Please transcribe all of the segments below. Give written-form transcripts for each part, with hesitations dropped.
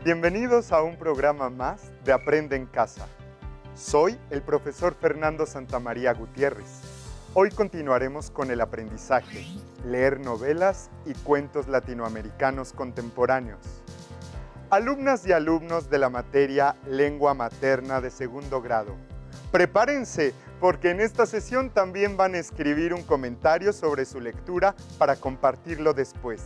Bienvenidos a un programa más de Aprende en Casa. Soy el profesor Fernando Santamaría Gutiérrez. Hoy continuaremos con el aprendizaje, leer novelas y cuentos latinoamericanos contemporáneos. Alumnas y alumnos de la materia Lengua Materna de segundo grado, prepárense porque en esta sesión también van a escribir un comentario sobre su lectura para compartirlo después.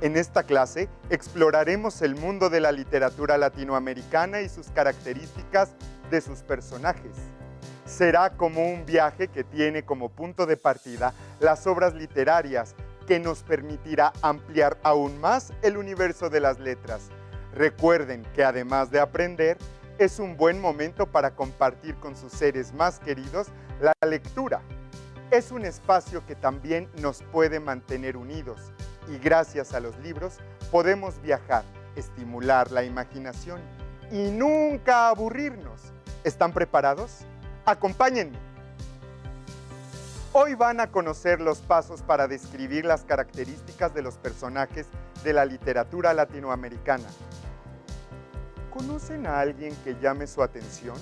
En esta clase exploraremos el mundo de la literatura latinoamericana y sus características de sus personajes. Será como un viaje que tiene como punto de partida las obras literarias que nos permitirá ampliar aún más el universo de las letras. Recuerden que además de aprender, es un buen momento para compartir con sus seres más queridos la lectura. Es un espacio que también nos puede mantener unidos y gracias a los libros podemos viajar, estimular la imaginación y nunca aburrirnos. ¿Están preparados? ¡Acompáñenme! Hoy van a conocer los pasos para describir las características de los personajes de la literatura latinoamericana. ¿Conocen a alguien que llame su atención?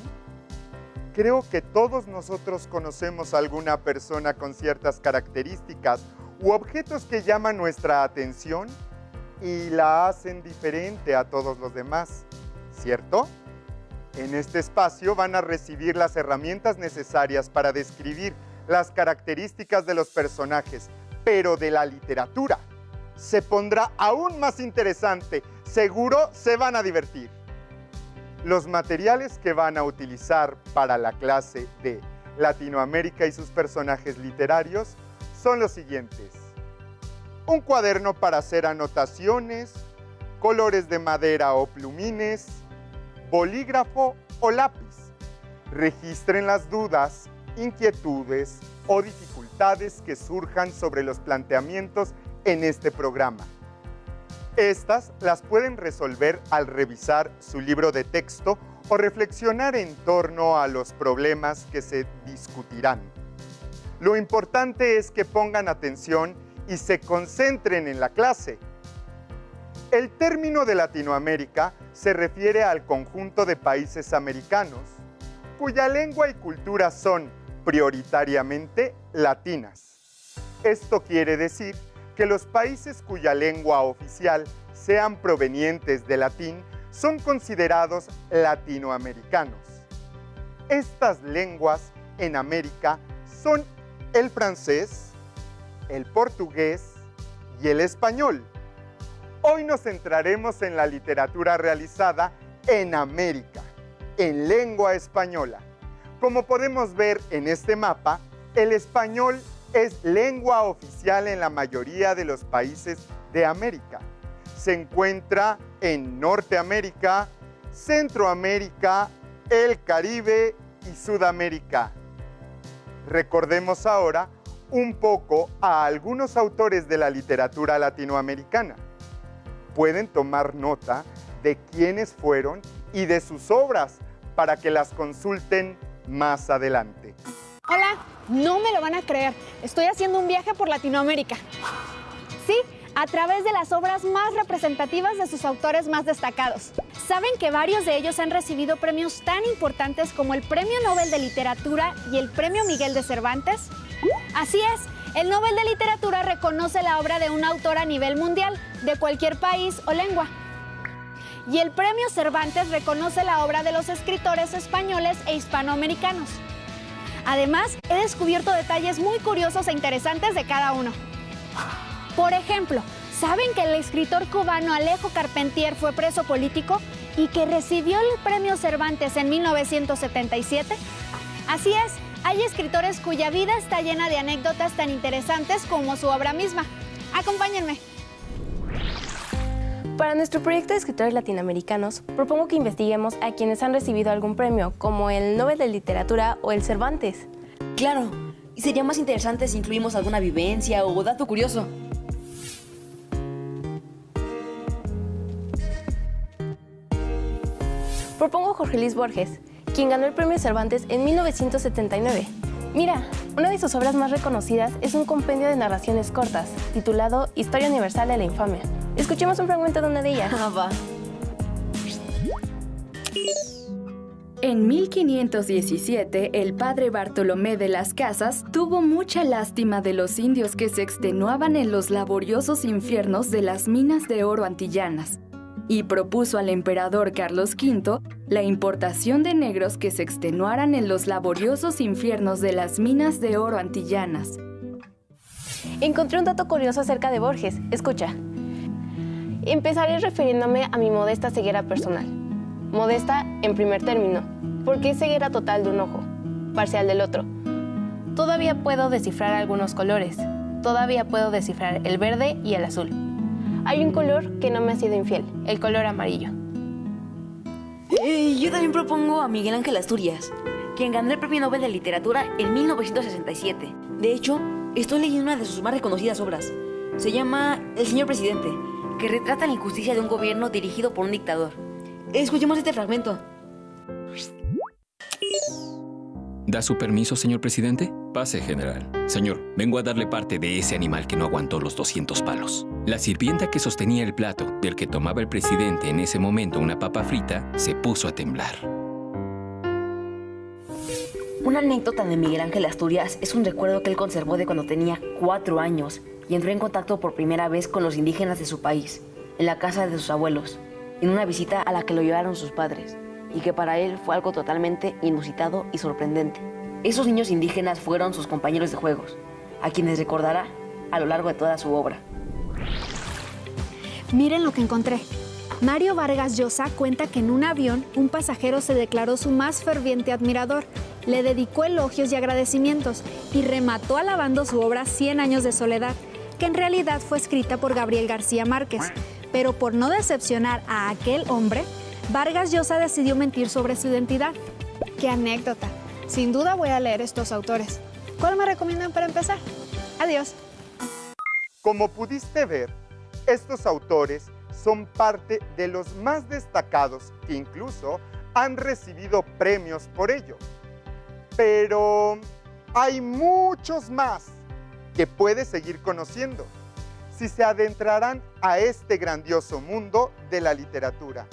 Creo que todos nosotros conocemos a alguna persona con ciertas características u objetos que llaman nuestra atención y la hacen diferente a todos los demás, ¿cierto? En este espacio van a recibir las herramientas necesarias para describir las características de los personajes, pero de la literatura. Se pondrá aún más interesante, seguro se van a divertir. Los materiales que van a utilizar para la clase de Latinoamérica y sus personajes literarios son los siguientes: un cuaderno para hacer anotaciones, colores de madera o plumines, bolígrafo o lápiz. Registren las dudas, inquietudes o dificultades que surjan sobre los planteamientos en este programa. Estas las pueden resolver al revisar su libro de texto o reflexionar en torno a los problemas que se discutirán. Lo importante es que pongan atención y se concentren en la clase. El término de Latinoamérica se refiere al conjunto de países americanos, cuya lengua y cultura son prioritariamente latinas. Esto quiere decir que los países cuya lengua oficial sean provenientes de latín son considerados latinoamericanos. Estas lenguas en América son el francés, el portugués y el español. Hoy nos centraremos en la literatura realizada en América, en lengua española. Como podemos ver en este mapa, el español es lengua oficial en la mayoría de los países de América. Se encuentra en Norteamérica, Centroamérica, el Caribe y Sudamérica. Recordemos ahora un poco a algunos autores de la literatura latinoamericana. Pueden tomar nota de quiénes fueron y de sus obras para que las consulten más adelante. Hola, no me lo van a creer. Estoy haciendo un viaje por Latinoamérica. Sí, a través de las obras más representativas de sus autores más destacados. ¿Saben que varios de ellos han recibido premios tan importantes como el Premio Nobel de Literatura y el Premio Miguel de Cervantes? Así es, el Nobel de Literatura reconoce la obra de un autor a nivel mundial, de cualquier país o lengua. Y el Premio Cervantes reconoce la obra de los escritores españoles e hispanoamericanos. Además, he descubierto detalles muy curiosos e interesantes de cada uno. Por ejemplo, ¿saben que el escritor cubano Alejo Carpentier fue preso político y que recibió el Premio Cervantes en 1977? Así es, hay escritores cuya vida está llena de anécdotas tan interesantes como su obra misma. Acompáñenme. Para nuestro proyecto de escritores latinoamericanos, propongo que investiguemos a quienes han recibido algún premio, como el Nobel de Literatura o el Cervantes. Claro, y sería más interesante si incluimos alguna vivencia o dato curioso. Propongo a Jorge Luis Borges, quien ganó el Premio Cervantes en 1979. Mira, una de sus obras más reconocidas es un compendio de narraciones cortas, titulado Historia Universal de la Infamia. Escuchemos un fragmento de una de ellas. Va. En 1517, el padre Bartolomé de las Casas tuvo mucha lástima de los indios que se extenuaban en los laboriosos infiernos de las minas de oro antillanas y propuso al emperador Carlos V la importación de negros que se extenuaran en los laboriosos infiernos de las minas de oro antillanas. Encontré un dato curioso acerca de Borges. Escucha. Empezaré refiriéndome a mi modesta ceguera personal. Modesta en primer término, porque es ceguera total de un ojo, parcial del otro. Todavía puedo descifrar algunos colores. Todavía puedo descifrar el verde y el azul. Hay un color que no me ha sido infiel, el color amarillo. Yo también propongo a Miguel Ángel Asturias, quien ganó el Premio Nobel de Literatura en 1967. De hecho, estoy leyendo una de sus más reconocidas obras. Se llama El Señor Presidente, que retrata la injusticia de un gobierno dirigido por un dictador. Escuchemos este fragmento. ¿Da su permiso, señor presidente? Pase, general. Señor, vengo a darle parte de ese animal que no aguantó los 200 palos. La sirvienta que sostenía el plato, del que tomaba el presidente en ese momento una papa frita, se puso a temblar. Una anécdota de Miguel Ángel Asturias es un recuerdo que él conservó de cuando tenía 4 años y entró en contacto por primera vez con los indígenas de su país, en la casa de sus abuelos, en una visita a la que lo llevaron sus padres, y que para él fue algo totalmente inusitado y sorprendente. Esos niños indígenas fueron sus compañeros de juegos, a quienes recordará a lo largo de toda su obra. Miren lo que encontré. Mario Vargas Llosa cuenta que en un avión un pasajero se declaró su más ferviente admirador, le dedicó elogios y agradecimientos y remató alabando su obra 100 años de soledad, que en realidad fue escrita por Gabriel García Márquez. Pero por no decepcionar a aquel hombre, Vargas Llosa decidió mentir sobre su identidad. ¡Qué anécdota! Sin duda voy a leer estos autores. ¿Cuál me recomiendan para empezar? Adiós. Como pudiste ver, estos autores son parte de los más destacados que incluso han recibido premios por ello. Pero hay muchos más que puedes seguir conociendo si se adentrarán a este grandioso mundo de la literatura.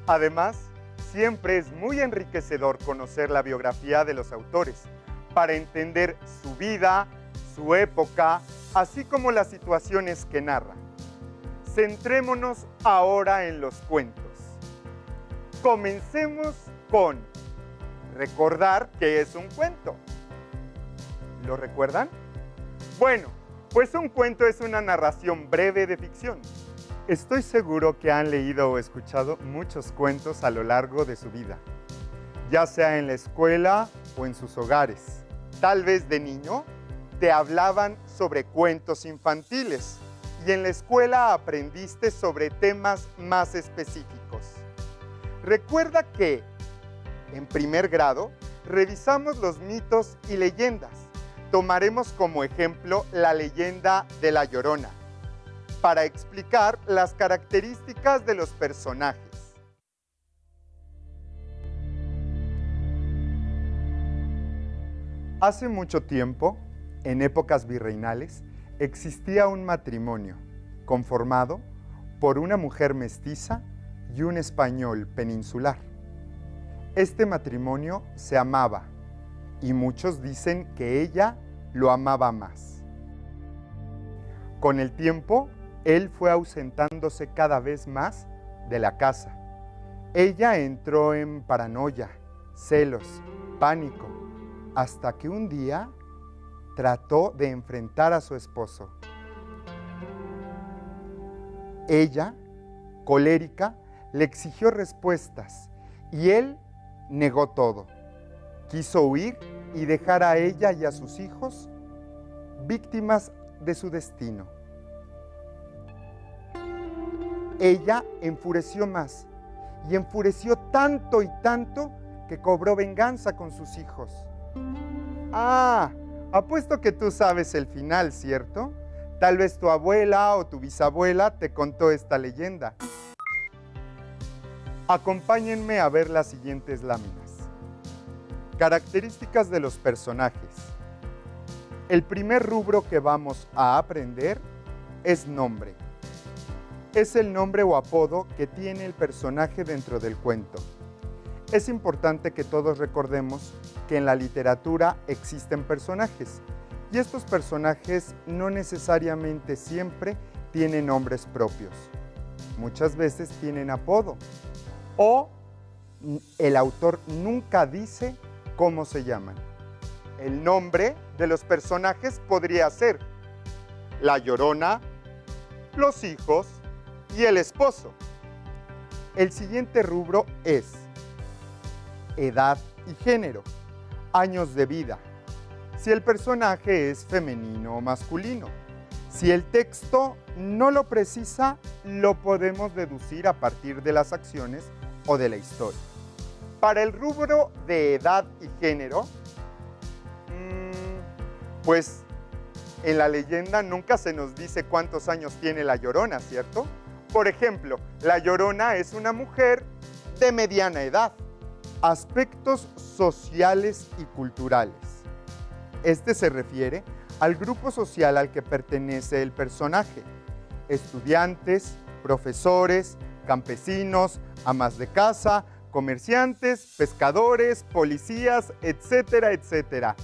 Además, siempre es muy enriquecedor conocer la biografía de los autores para entender su vida, su época, así como las situaciones que narran. Centrémonos ahora en los cuentos. Comencemos con recordar qué es un cuento. ¿Lo recuerdan? Bueno, pues un cuento es una narración breve de ficción. Estoy seguro que han leído o escuchado muchos cuentos a lo largo de su vida, ya sea en la escuela o en sus hogares. Tal vez de niño te hablaban sobre cuentos infantiles y en la escuela aprendiste sobre temas más específicos. Recuerda que en primer grado revisamos los mitos y leyendas. Tomaremos como ejemplo la leyenda de La Llorona, para explicar las características de los personajes. Hace mucho tiempo, en épocas virreinales, existía un matrimonio conformado por una mujer mestiza y un español peninsular. Este matrimonio se amaba y muchos dicen que ella lo amaba más. Con el tiempo, él fue ausentándose cada vez más de la casa. Ella entró en paranoia, celos, pánico, hasta que un día trató de enfrentar a su esposo. Ella, colérica, le exigió respuestas y él negó todo. Quiso huir y dejar a ella y a sus hijos víctimas de su destino. Ella enfureció más y enfureció tanto y tanto que cobró venganza con sus hijos. Ah, apuesto que tú sabes el final, ¿cierto? Tal vez tu abuela o tu bisabuela te contó esta leyenda. Acompáñenme a ver las siguientes láminas. Características de los personajes. El primer rubro que vamos a aprender es nombre. Es el nombre o apodo que tiene el personaje dentro del cuento. Es importante que todos recordemos que en la literatura existen personajes y estos personajes no necesariamente siempre tienen nombres propios. Muchas veces tienen apodo o el autor nunca dice cómo se llaman. El nombre de los personajes podría ser La Llorona, los hijos y el esposo. El siguiente rubro es edad y género, años de vida, si el personaje es femenino o masculino. Si el texto no lo precisa, lo podemos deducir a partir de las acciones o de la historia. Para el rubro de edad y género, pues en la leyenda nunca se nos dice cuántos años tiene la Llorona, ¿cierto? Por ejemplo, la Llorona es una mujer de mediana edad. Aspectos sociales y culturales. Este se refiere al grupo social al que pertenece el personaje. Estudiantes, profesores, campesinos, amas de casa, comerciantes, pescadores, policías, etcétera, etcétera.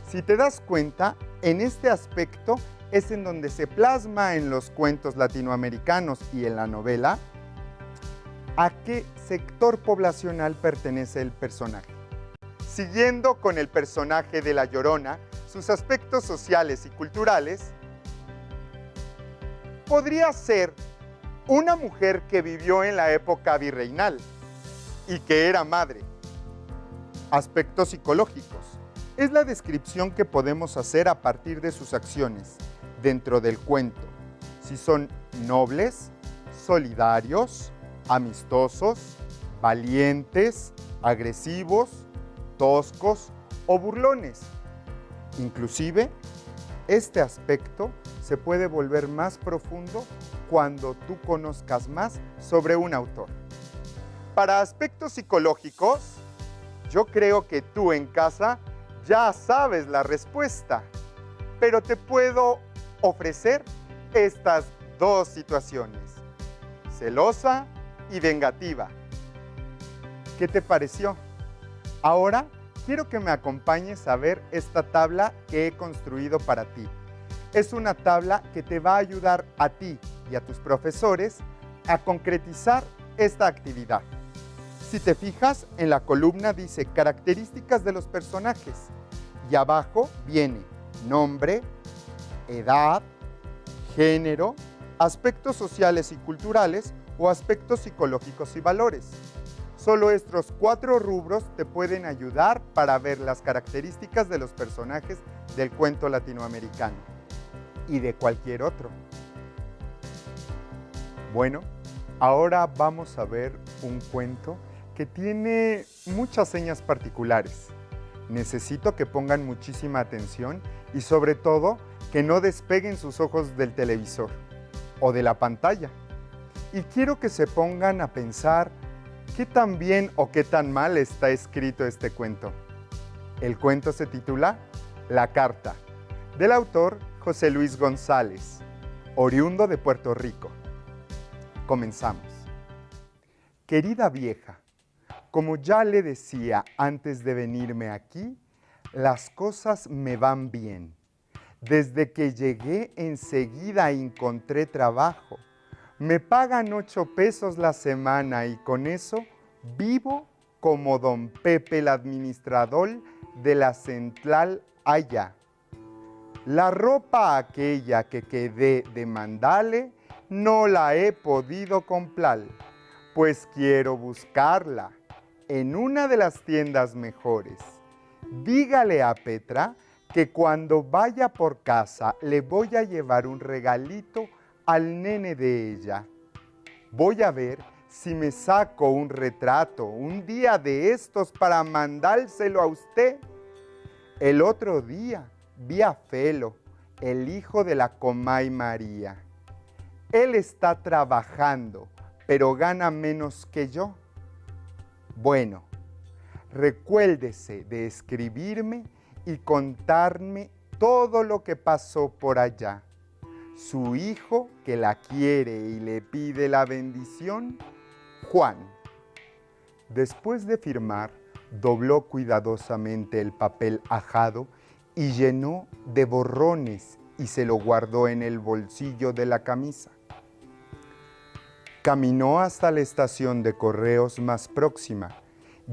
Si te das cuenta, en este aspecto es en donde se plasma en los cuentos latinoamericanos y en la novela a qué sector poblacional pertenece el personaje. Siguiendo con el personaje de La Llorona, sus aspectos sociales y culturales, podría ser una mujer que vivió en la época virreinal y que era madre. Aspectos psicológicos. Es la descripción que podemos hacer a partir de sus acciones dentro del cuento. Si son nobles, solidarios, amistosos, valientes, agresivos, toscos o burlones. Inclusive, este aspecto se puede volver más profundo cuando tú conozcas más sobre un autor. Para aspectos psicológicos, yo creo que tú en casa ya sabes la respuesta, pero te puedo ofrecer estas dos situaciones: celosa y vengativa. ¿Qué te pareció? Ahora quiero que me acompañes a ver esta tabla que he construido para ti. Es una tabla que te va a ayudar a ti y a tus profesores a concretizar esta actividad. Si te fijas, en la columna dice características de los personajes y abajo viene nombre, edad, género, aspectos sociales y culturales o aspectos psicológicos y valores. Solo estos 4 rubros te pueden ayudar para ver las características de los personajes del cuento latinoamericano y de cualquier otro. Bueno, ahora vamos a ver un cuento que tiene muchas señas particulares. Necesito que pongan muchísima atención y sobre todo que no despeguen sus ojos del televisor o de la pantalla. Y quiero que se pongan a pensar qué tan bien o qué tan mal está escrito este cuento. El cuento se titula La Carta, del autor José Luis González, oriundo de Puerto Rico. Comenzamos. Querida vieja, como ya le decía antes de venirme aquí, las cosas me van bien. Desde que llegué enseguida encontré trabajo. Me pagan 8 pesos la semana y con eso vivo como don Pepe el administrador de la central allá. La ropa aquella que quedé de mandarle no la he podido comprar, pues quiero buscarla en una de las tiendas mejores. Dígale a Petra que cuando vaya por casa le voy a llevar un regalito al nene de ella. Voy a ver si me saco un retrato un día de estos para mandárselo a usted. El otro día vi a Felo, el hijo de la Comay María. Él está trabajando, pero gana menos que yo. Bueno, recuérdese de escribirme y contarme todo lo que pasó por allá. Su hijo, que la quiere y le pide la bendición, Juan. Después de firmar, dobló cuidadosamente el papel ajado y llenó de borrones y se lo guardó en el bolsillo de la camisa. Caminó hasta la estación de correos más próxima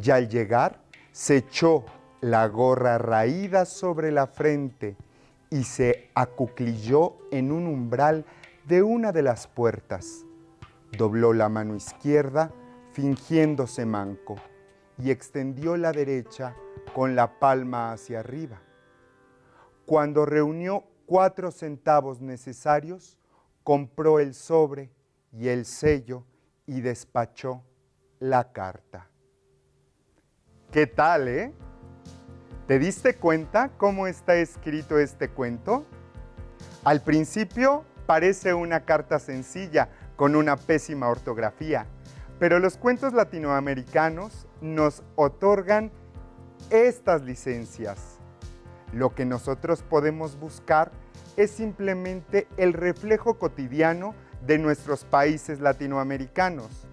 y al llegar se echó la gorra raída sobre la frente y se acuclilló en un umbral de una de las puertas. Dobló la mano izquierda fingiéndose manco y extendió la derecha con la palma hacia arriba. Cuando reunió 4 centavos necesarios, compró el sobre y el sello y despachó la carta. ¿Qué tal, eh? ¿Te diste cuenta cómo está escrito este cuento? Al principio parece una carta sencilla con una pésima ortografía, pero los cuentos latinoamericanos nos otorgan estas licencias. Lo que nosotros podemos buscar es simplemente el reflejo cotidiano de nuestros países latinoamericanos,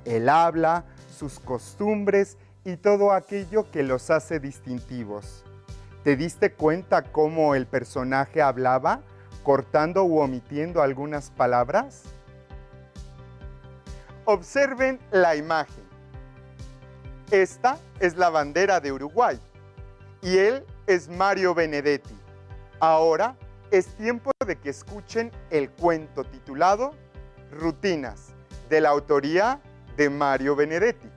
el habla, sus costumbres y todo aquello que los hace distintivos. ¿Te diste cuenta cómo el personaje hablaba, cortando u omitiendo algunas palabras? Observen la imagen. Esta es la bandera de Uruguay y él es Mario Benedetti. Ahora es tiempo de que escuchen el cuento titulado Rutinas, de la autoría de Mario Benedetti.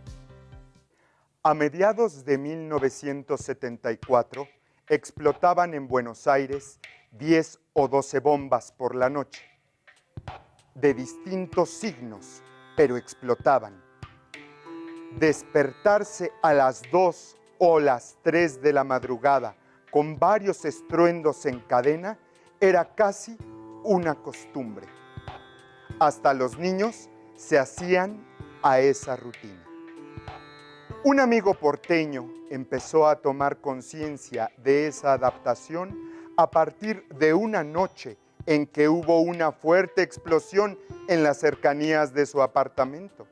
A mediados de 1974 explotaban en Buenos Aires 10 o 12 bombas por la noche, de distintos signos, pero explotaban. Despertarse a las 2 o las 3 de la madrugada con varios estruendos en cadena era casi una costumbre. Hasta los niños se hacían a esa rutina. Un amigo porteño empezó a tomar conciencia de esa adaptación a partir de una noche en que hubo una fuerte explosión en las cercanías de su apartamento.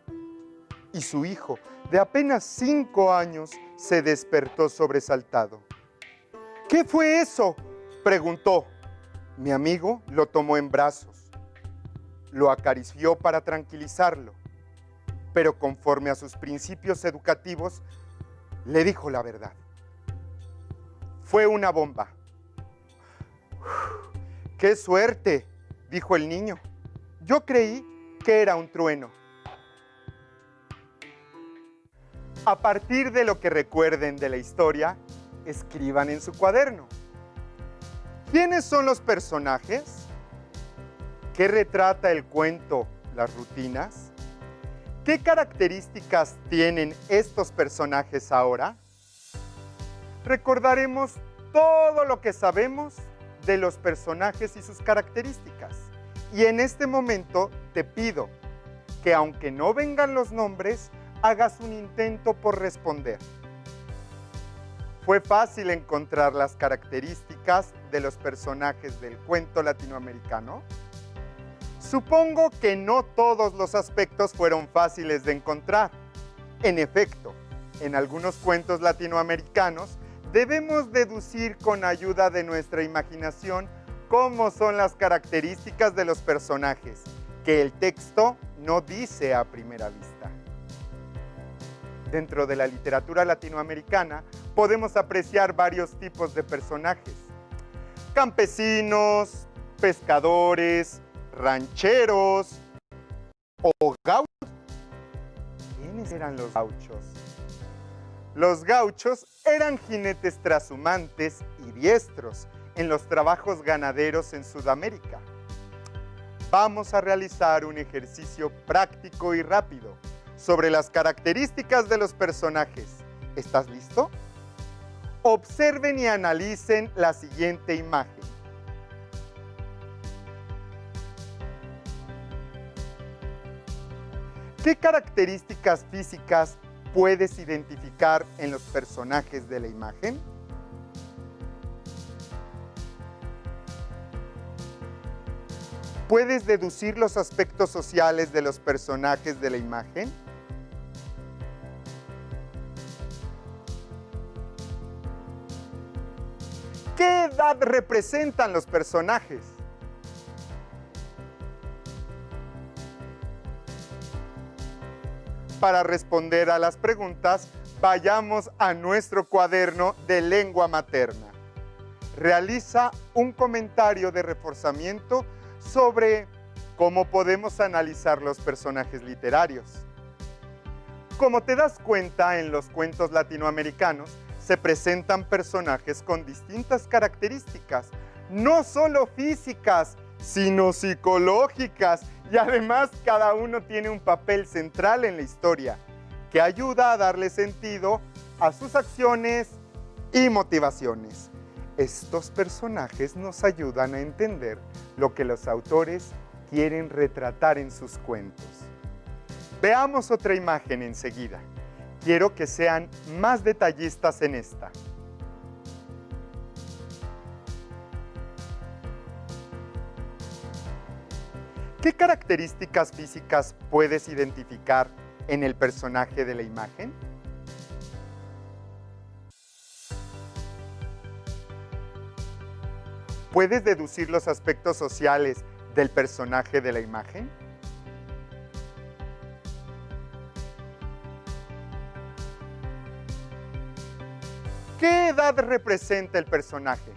Y su hijo, de apenas 5 años, se despertó sobresaltado. ¿Qué fue eso?, preguntó. Mi amigo lo tomó en brazos, lo acarició para tranquilizarlo, pero conforme a sus principios educativos, le dijo la verdad. Fue una bomba. ¡Qué suerte!, dijo el niño. Yo creí que era un trueno. A partir de lo que recuerden de la historia, escriban en su cuaderno. ¿Quiénes son los personajes? ¿Qué retrata el cuento Las Rutinas? ¿Qué características tienen estos personajes ahora? Recordaremos todo lo que sabemos de los personajes y sus características. Y en este momento te pido que, aunque no vengan los nombres, hagas un intento por responder. ¿Fue fácil encontrar las características de los personajes del cuento latinoamericano? Supongo que no todos los aspectos fueron fáciles de encontrar. En efecto, en algunos cuentos latinoamericanos debemos deducir con ayuda de nuestra imaginación cómo son las características de los personajes, que el texto no dice a primera vista. Dentro de la literatura latinoamericana podemos apreciar varios tipos de personajes: campesinos, pescadores, rancheros o gauchos. ¿Quiénes eran los gauchos? Los gauchos eran jinetes trashumantes y diestros en los trabajos ganaderos en Sudamérica. Vamos a realizar un ejercicio práctico y rápido sobre las características de los personajes. ¿Estás listo? Observen y analicen la siguiente imagen. ¿Qué características físicas puedes identificar en los personajes de la imagen? ¿Puedes deducir los aspectos sociales de los personajes de la imagen? edad representan los personajes? Para responder a las preguntas, vayamos a nuestro cuaderno de lengua materna. Realiza un comentario de reforzamiento sobre cómo podemos analizar los personajes literarios. Como te das cuenta, en los cuentos latinoamericanos se presentan personajes con distintas características, no solo físicas, sino psicológicas, y además cada uno tiene un papel central en la historia que ayuda a darle sentido a sus acciones y motivaciones. Estos personajes nos ayudan a entender lo que los autores quieren retratar en sus cuentos. Veamos otra imagen enseguida. Quiero que sean más detallistas en esta. ¿Qué características físicas puedes identificar en el personaje de la imagen? ¿Puedes deducir los aspectos sociales del personaje de la imagen? ¿Qué edad representa el personaje?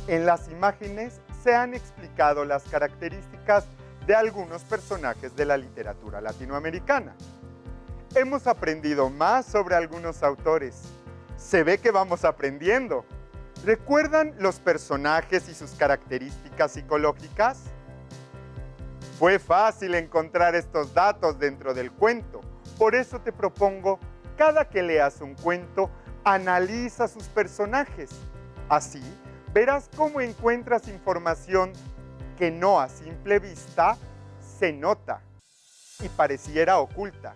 En las imágenes se han explicado las características de algunos personajes de la literatura latinoamericana. Hemos aprendido más sobre algunos autores. Se ve que vamos aprendiendo. ¿Recuerdan los personajes y sus características psicológicas? Fue fácil encontrar estos datos dentro del cuento. Por eso te propongo, cada que leas un cuento, analiza sus personajes. Así, verás cómo encuentras información que no a simple vista se nota y pareciera oculta.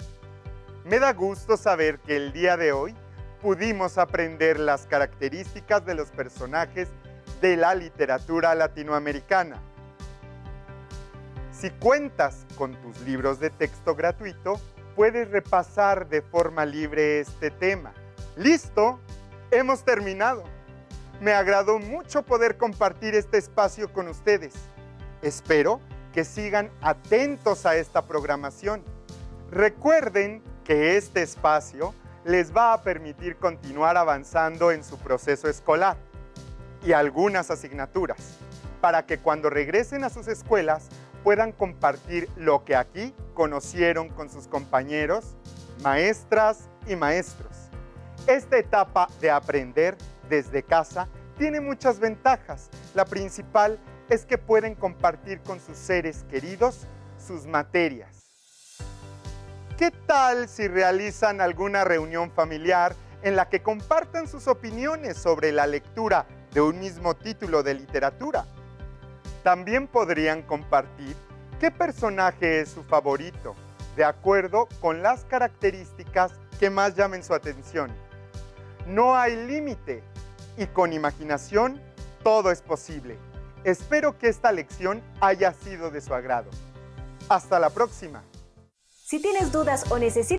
Me da gusto saber que el día de hoy pudimos aprender las características de los personajes de la literatura latinoamericana. Si cuentas con tus libros de texto gratuito, puedes repasar de forma libre este tema. ¡Listo! Hemos terminado. Me agradó mucho poder compartir este espacio con ustedes. Espero que sigan atentos a esta programación. Recuerden que este espacio les va a permitir continuar avanzando en su proceso escolar y algunas asignaturas, para que cuando regresen a sus escuelas puedan compartir lo que aquí conocieron con sus compañeros, maestras y maestros. Esta etapa de aprender desde casa tiene muchas ventajas. La principal es que pueden compartir con sus seres queridos sus materias. ¿Qué tal si realizan alguna reunión familiar en la que compartan sus opiniones sobre la lectura de un mismo título de literatura? También podrían compartir qué personaje es su favorito, de acuerdo con las características que más llamen su atención. No hay límite y con imaginación todo es posible. Espero que esta lección haya sido de su agrado. Hasta la próxima. Si tienes dudas o necesitas